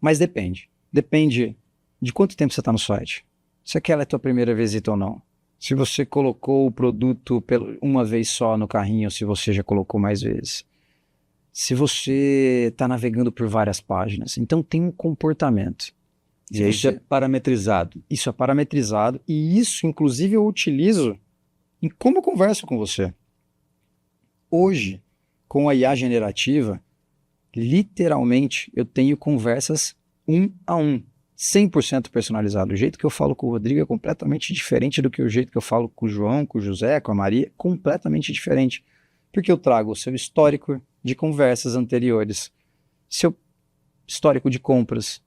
mas depende. Depende de quanto tempo você está no site. Se aquela é a tua primeira visita ou não. Se você colocou o produto uma vez só no carrinho, ou se você já colocou mais vezes. Se você está navegando por várias páginas. Então tem um comportamento. E aí isso é parametrizado. Isso é parametrizado e isso, inclusive, eu utilizo em como eu converso com você. Hoje, com a IA generativa, literalmente, eu tenho conversas 1 a 1, 100% personalizado. O jeito que eu falo com o Rodrigo é completamente diferente do que o jeito que eu falo com o João, com o José, com a Maria, completamente diferente. Porque eu trago o seu histórico de conversas anteriores, seu histórico de compras.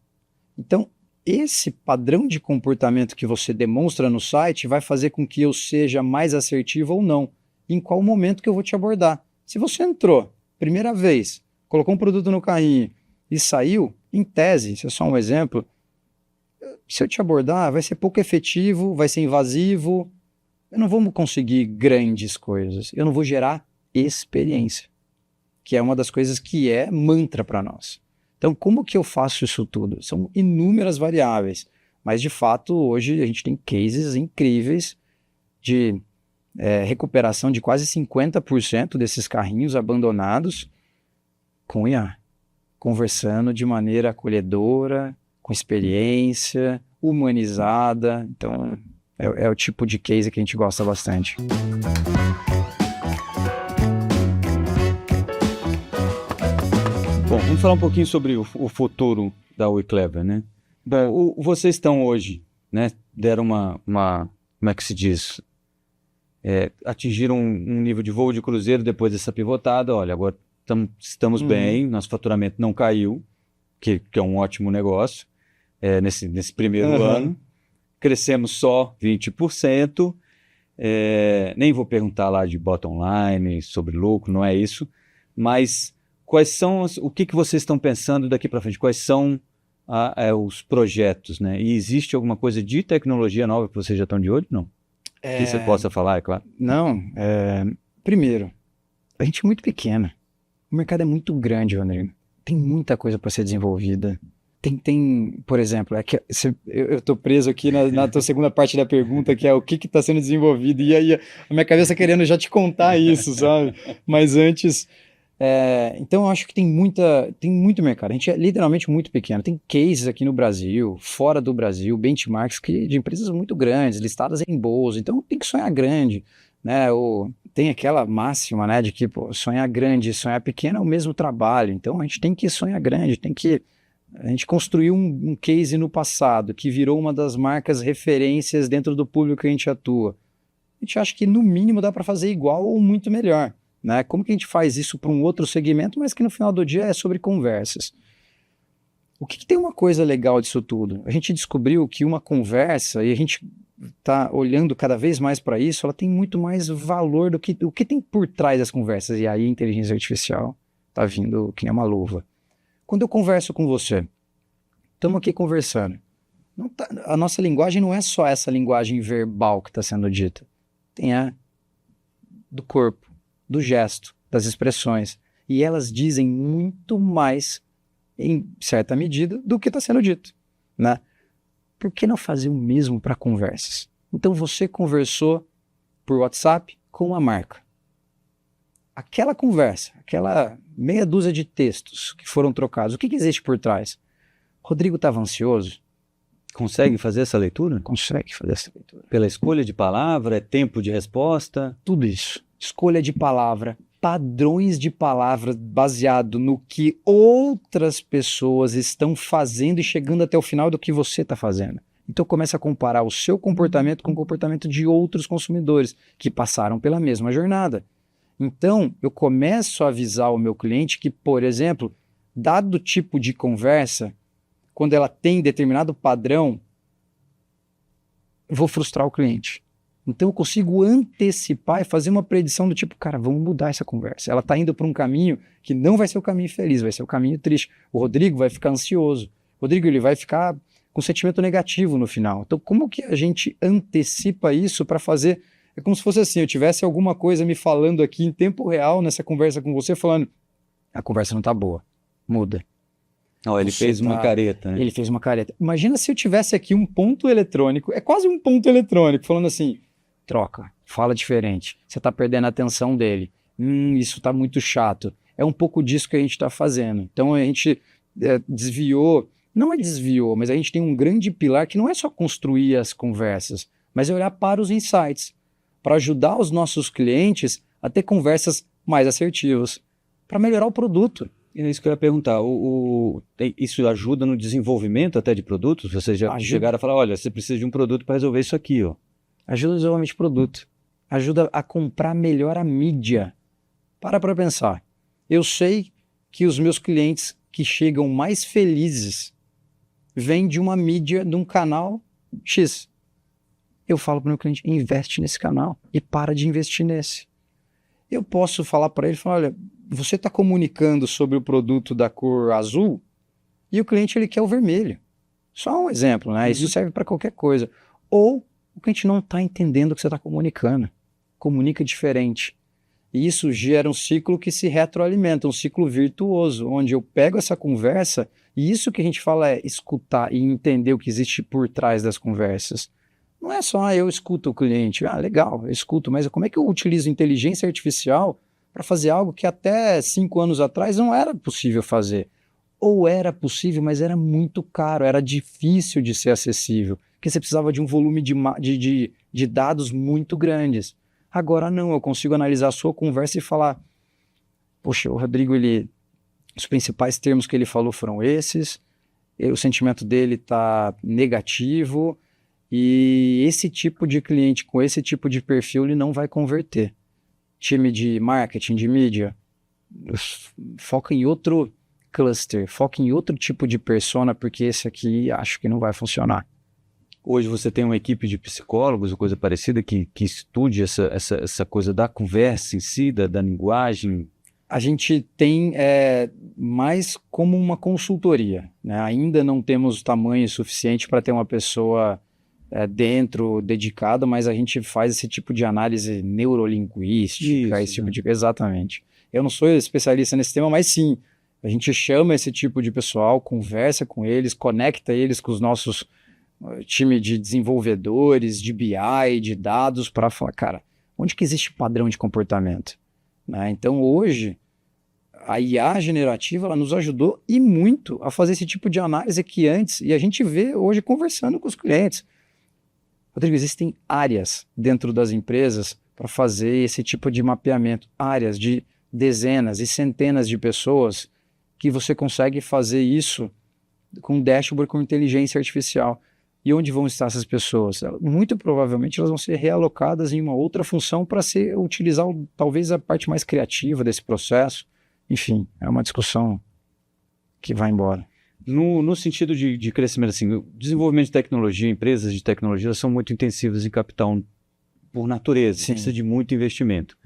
Então, esse padrão de comportamento que você demonstra no site vai fazer com que eu seja mais assertivo ou não. Em qual momento que eu vou te abordar. Se você entrou, primeira vez, colocou um produto no carrinho e saiu, em tese, isso é só um exemplo, se eu te abordar, vai ser pouco efetivo, vai ser invasivo, eu não vou conseguir grandes coisas, eu não vou gerar experiência, que é uma das coisas que é mantra para nós. Então, como que eu faço isso tudo? São inúmeras variáveis, mas de fato, hoje a gente tem cases incríveis de recuperação de quase 50% desses carrinhos abandonados com IA, conversando de maneira acolhedora, com experiência, humanizada. Então, é o tipo de case que a gente gosta bastante. Bom, vamos falar um pouquinho sobre o futuro da WeClever, né? Bom, vocês estão hoje, né? Deram como é que se diz? Atingiram um nível de voo de cruzeiro depois dessa pivotada. Olha, agora estamos bem, nosso faturamento não caiu, que é um ótimo negócio nesse primeiro ano. Crescemos só 20%. Nem vou perguntar lá de bottom line, sobre lucro, não é isso. Mas quais são o que vocês estão pensando daqui para frente? Quais são os projetos, né? E existe alguma coisa de tecnologia nova que vocês já estão de olho? Não? Que você possa falar, é claro. Não, primeiro, a gente é muito pequena. O mercado é muito grande, Rodrigo. Tem muita coisa para ser desenvolvida. Tem, por exemplo, eu estou preso aqui na tua segunda parte da pergunta, que é o que está sendo desenvolvido, e aí a minha cabeça querendo já te contar isso, sabe? Mas antes, então eu acho que tem muito mercado. A gente é literalmente muito pequeno. Tem cases aqui no Brasil, fora do Brasil, benchmarks de empresas muito grandes, listadas em bolsa. Então tem que sonhar grande, né? Tem aquela máxima, né, de que sonhar grande e sonhar pequeno é o mesmo trabalho. Então a gente tem que sonhar grande, a gente construiu um case no passado que virou uma das marcas referências dentro do público que a gente atua. A gente acha que no mínimo dá para fazer igual ou muito melhor. Né? Como que a gente faz isso para um outro segmento, mas que no final do dia é sobre conversas? O que tem uma coisa legal disso tudo? A gente descobriu que uma conversa, e a gente está olhando cada vez mais para isso, ela tem muito mais valor do que o que tem por trás das conversas. E aí a inteligência artificial está vindo que nem uma luva. Quando eu converso com você, estamos aqui conversando. A nossa linguagem não é só essa linguagem verbal que está sendo dita. Tem a do corpo, do gesto, das expressões. E elas dizem muito mais, em certa medida, do que está sendo dito. Né? Por que não fazer o mesmo para conversas? Então você conversou por WhatsApp com uma marca. Aquela conversa, aquela meia dúzia de textos que foram trocados, o que existe por trás? Rodrigo estava ansioso? Consegue fazer essa leitura? Consegue fazer essa leitura. Pela escolha de palavra, tempo de resposta? Tudo isso. Escolha de palavra, padrões de palavras baseado no que outras pessoas estão fazendo e chegando até o final do que você está fazendo. Então começa a comparar o seu comportamento com o comportamento de outros consumidores que passaram pela mesma jornada. Então eu começo a avisar o meu cliente que, por exemplo, dado o tipo de conversa, quando ela tem determinado padrão, eu vou frustrar o cliente. Então eu consigo antecipar e fazer uma predição do tipo, cara, vamos mudar essa conversa. Ela está indo para um caminho que não vai ser o caminho feliz, vai ser o caminho triste. O Rodrigo vai ficar ansioso. O Rodrigo ele vai ficar com sentimento negativo no final. Então como que a gente antecipa isso para fazer... É como se fosse assim, eu tivesse alguma coisa me falando aqui em tempo real nessa conversa com você, falando, a conversa não está boa, muda. Ele fez uma careta, né? Ele fez uma careta. Imagina se eu tivesse aqui um ponto eletrônico, é quase um ponto eletrônico, falando assim, troca, fala diferente, você está perdendo a atenção dele, isso está muito chato. É um pouco disso que a gente está fazendo. Então a gente desviou, não é desviou, mas a gente tem um grande pilar que não é só construir as conversas, mas é olhar para os insights, para ajudar os nossos clientes a ter conversas mais assertivas, para melhorar o produto. É isso que eu ia perguntar. Isso ajuda no desenvolvimento até de produtos? Vocês já chegaram a falar, olha, você precisa de um produto para resolver isso aqui, ó. Ajuda no desenvolvimento de produto. Ajuda a comprar melhor a mídia. Para pensar. Eu sei que os meus clientes que chegam mais felizes vêm de uma mídia, de um canal X. Eu falo para o meu cliente, investe nesse canal e para de investir nesse. Eu posso falar para ele, olha, você está comunicando sobre o produto da cor azul e o cliente ele quer o vermelho. Só um exemplo, né? Isso serve para qualquer coisa. Ou o cliente não está entendendo o que você está comunicando. Comunica diferente. E isso gera um ciclo que se retroalimenta, um ciclo virtuoso, onde eu pego essa conversa e isso que a gente fala é escutar e entender o que existe por trás das conversas. Não é só, eu escuto o cliente, legal, eu escuto, mas como é que eu utilizo inteligência artificial para fazer algo que até 5 anos atrás não era possível fazer? Ou era possível, mas era muito caro, era difícil de ser acessível, porque você precisava de um volume de dados muito grandes. Agora não, eu consigo analisar a sua conversa e falar, poxa, o Rodrigo, os principais termos que ele falou foram esses, o sentimento dele está negativo, e esse tipo de cliente com esse tipo de perfil ele não vai converter. Time de marketing, de mídia, foca em outro cluster, foca em outro tipo de persona, porque esse aqui acho que não vai funcionar. Hoje você tem uma equipe de psicólogos ou coisa parecida que estude essa coisa da conversa em si, da linguagem? A gente tem mais como uma consultoria, né? Ainda não temos tamanho suficiente para ter uma pessoa dentro, dedicada, mas a gente faz esse tipo de análise neurolinguística, esse tipo de... Exatamente. Eu não sou especialista nesse tema, mas sim, a gente chama esse tipo de pessoal, conversa com eles, conecta eles com os nossos time de desenvolvedores, de BI, de dados, para falar, cara, onde que existe padrão de comportamento? Né? Então, hoje, a IA generativa ela nos ajudou e muito a fazer esse tipo de análise que antes, e a gente vê hoje conversando com os clientes. Rodrigo, existem áreas dentro das empresas para fazer esse tipo de mapeamento, áreas de dezenas e centenas de pessoas que você consegue fazer isso com dashboard com inteligência artificial. E onde vão estar essas pessoas? Muito provavelmente elas vão ser realocadas em uma outra função para utilizar talvez a parte mais criativa desse processo. Enfim, é uma discussão que vai embora. No sentido de crescimento, assim, o desenvolvimento de tecnologia, empresas de tecnologia, elas são muito intensivas em capital por natureza, precisa de muito investimento.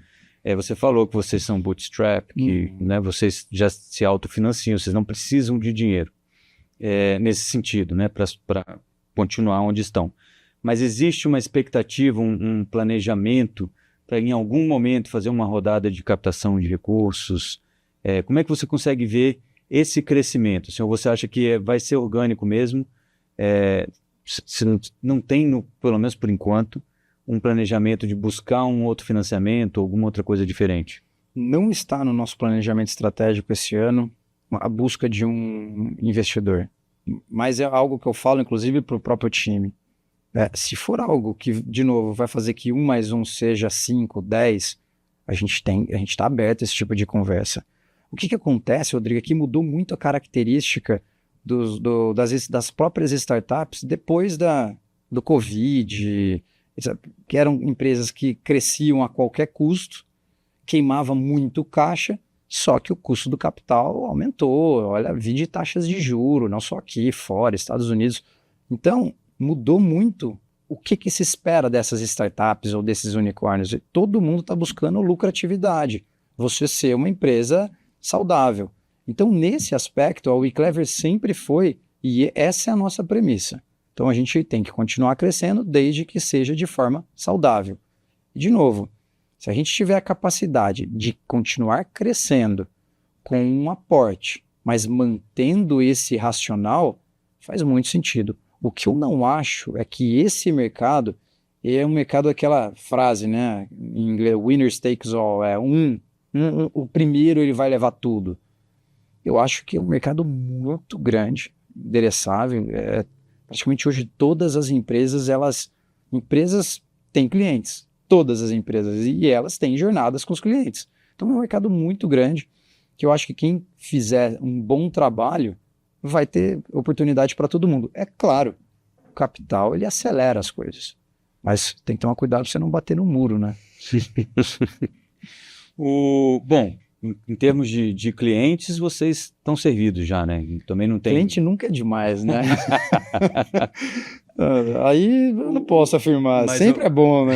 Você falou que vocês são bootstrap, que né, vocês já se autofinanciam, vocês não precisam de dinheiro nesse sentido, né, para continuar onde estão. Mas existe uma expectativa, um planejamento para em algum momento fazer uma rodada de captação de recursos? Como é que você consegue ver esse crescimento? Ou você acha que vai ser orgânico mesmo? Se não tem, pelo menos por enquanto, um planejamento de buscar um outro financiamento, alguma outra coisa diferente? Não está no nosso planejamento estratégico esse ano a busca de um investidor. Mas é algo que eu falo, inclusive, para o próprio time. Se for algo que, de novo, vai fazer que 1 mais 1 seja 5, 10, A gente está aberto a esse tipo de conversa. O que acontece, Rodrigo, é que mudou muito a característica das próprias startups depois do Covid, que eram empresas que cresciam a qualquer custo, queimavam muito caixa, só que o custo do capital aumentou. Olha, vi de taxas de juros, não só aqui, fora, Estados Unidos. Então, mudou muito o que se espera dessas startups ou desses unicórnios. Todo mundo está buscando lucratividade, você ser uma empresa saudável. Então, nesse aspecto, a WeClever sempre foi, e essa é a nossa premissa. Então, a gente tem que continuar crescendo desde que seja de forma saudável. E, de novo, se a gente tiver a capacidade de continuar crescendo com um aporte, mas mantendo esse racional, faz muito sentido. O que eu não acho é que esse mercado é um mercado, aquela frase, né, em inglês, winner takes all, o primeiro ele vai levar tudo. Eu acho que é um mercado muito grande, endereçável. Praticamente hoje todas as empresas têm clientes, todas as empresas, e elas têm jornadas com os clientes. Então é um mercado muito grande, que eu acho que quem fizer um bom trabalho vai ter oportunidade para todo mundo. É claro, o capital ele acelera as coisas, mas tem que tomar cuidado para você não bater no muro, né? Bom, em termos de clientes, vocês estão servidos já, né? Também não tem... Cliente nunca é demais, né? Aí eu não posso afirmar, Mas sempre é bom, né?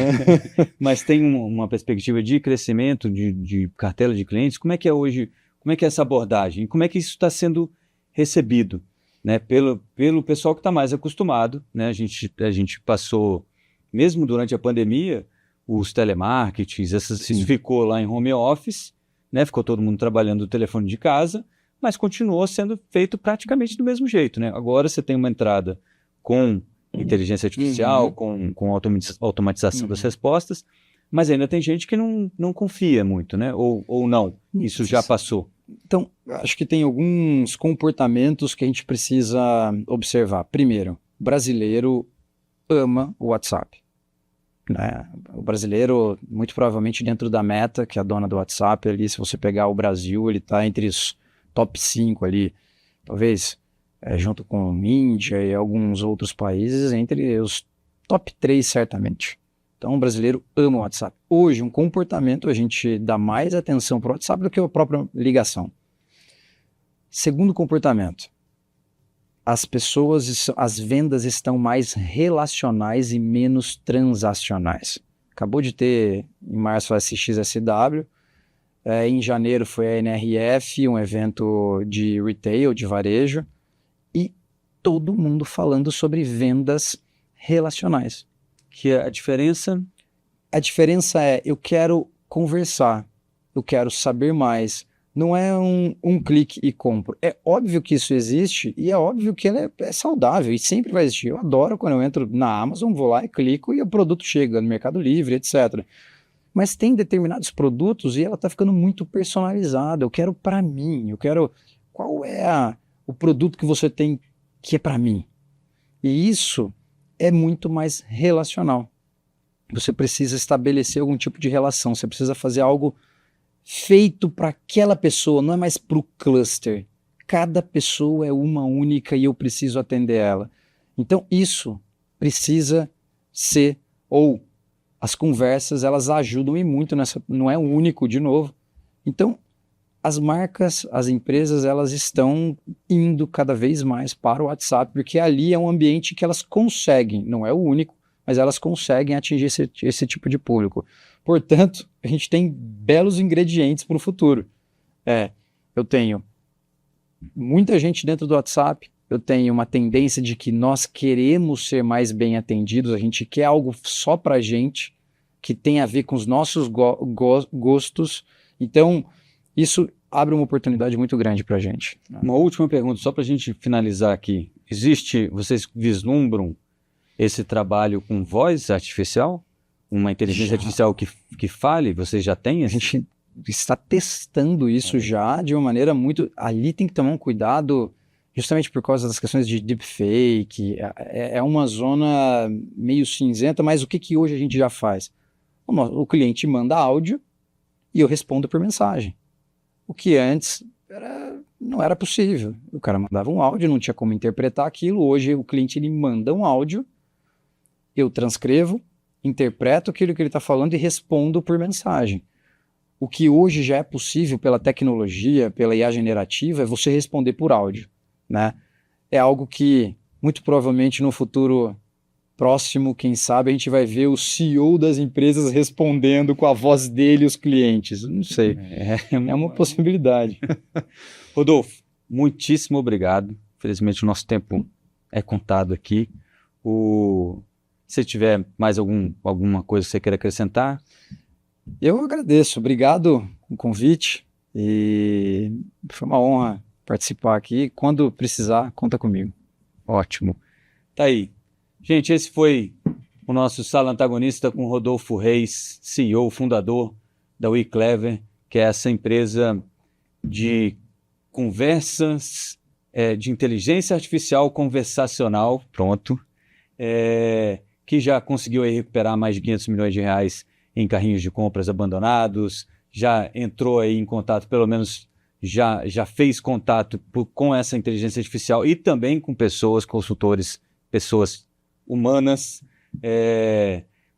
Mas tem uma perspectiva de crescimento de cartela de clientes. Como é que é hoje, como é que é essa abordagem? E como é que isso está sendo recebido, né, pelo pessoal que está mais acostumado, né? A gente passou, mesmo durante a pandemia, os telemarketings, isso ficou lá em home office, né? Ficou todo mundo trabalhando do telefone de casa, mas continuou sendo feito praticamente do mesmo jeito, né? Agora você tem uma entrada com inteligência artificial, com automatização das respostas, mas ainda tem gente que não confia muito, né? Ou não, isso já passou. Então, acho que tem alguns comportamentos que a gente precisa observar. Primeiro, o brasileiro ama o WhatsApp, né? O brasileiro, muito provavelmente dentro da Meta, que é a dona do WhatsApp, ali, se você pegar o Brasil, ele está entre os top 5 ali, talvez junto com Índia e alguns outros países, entre os top 3 certamente. Então o brasileiro ama o WhatsApp. Hoje, um comportamento, a gente dá mais atenção para o WhatsApp do que a própria ligação. Segundo comportamento, as vendas estão mais relacionais e menos transacionais. Acabou de ter, em março, a SXSW, em janeiro foi a NRF, um evento de retail, de varejo, e todo mundo falando sobre vendas relacionais. Que a diferença? A diferença é, eu quero conversar, eu quero saber mais. Não é um clique e compro. É óbvio que isso existe e é óbvio que ele é saudável e sempre vai existir. Eu adoro quando eu entro na Amazon, vou lá e clico e o produto chega no Mercado Livre, etc. Mas tem determinados produtos e ela está ficando muito personalizada. Eu quero para mim, eu quero... Qual é o produto que você tem que é para mim? E isso é muito mais relacional. Você precisa estabelecer algum tipo de relação, você precisa fazer algo feito para aquela pessoa, não é mais para o cluster. Cada pessoa é uma única e eu preciso atender ela. Então isso precisa ser, ou as conversas elas ajudam e muito nessa, não é único de novo. Então as marcas, as empresas, elas estão indo cada vez mais para o WhatsApp, porque ali é um ambiente que elas conseguem, não é o único, mas elas conseguem atingir esse tipo de público. Portanto, a gente tem belos ingredientes para o futuro. Eu tenho muita gente dentro do WhatsApp, eu tenho uma tendência de que nós queremos ser mais bem atendidos, a gente quer algo só para a gente, que tem a ver com os nossos gostos. Então, isso abre uma oportunidade muito grande para a gente. Uma última pergunta, só para a gente finalizar aqui. Vocês vislumbram esse trabalho com voz artificial? Uma inteligência artificial que fale? Vocês já têm? A gente está testando isso já de uma maneira muito... Ali tem que tomar um cuidado, justamente por causa das questões de deepfake. É uma zona meio cinzenta, mas o que hoje a gente já faz? O cliente manda áudio, e eu respondo por mensagem. O que antes não era possível. O cara mandava um áudio, não tinha como interpretar aquilo. Hoje o cliente ele manda um áudio, eu transcrevo, interpreto aquilo que ele está falando e respondo por mensagem. O que hoje já é possível pela tecnologia, pela IA generativa, é você responder por áudio, né? É algo que, muito provavelmente, no futuro próximo, quem sabe, a gente vai ver o CEO das empresas respondendo com a voz dele os clientes. Não sei. É uma possibilidade. Rodolfo, muitíssimo obrigado. Infelizmente, o nosso tempo é contado aqui. Se tiver mais alguma coisa que você queira acrescentar... Eu agradeço, obrigado pelo convite e foi uma honra participar aqui. Quando precisar, conta comigo. Ótimo. Tá aí. Gente, esse foi o nosso Sala Antagonista com Rodolfo Reis, CEO, fundador da WeClever, que é essa empresa de conversas, de inteligência artificial conversacional, pronto, que já conseguiu aí recuperar mais de 500 milhões de reais em carrinhos de compras abandonados, já entrou aí em contato, pelo menos já fez contato com essa inteligência artificial e também com pessoas, consultores, pessoas humanas,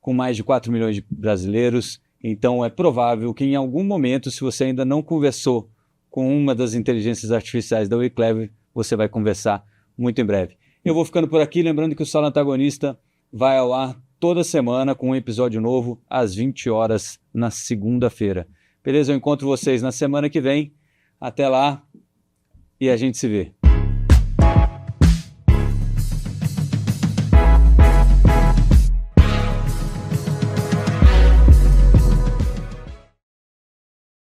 com mais de 4 milhões de brasileiros. Então é provável que em algum momento, se você ainda não conversou com uma das inteligências artificiais da WeClever, você vai conversar muito em breve. Eu vou ficando por aqui, lembrando que o Sala Antagonista vai ao ar toda semana com um episódio novo às 20 horas na segunda-feira. Beleza? Eu encontro vocês na semana que vem. Até lá e a gente se vê.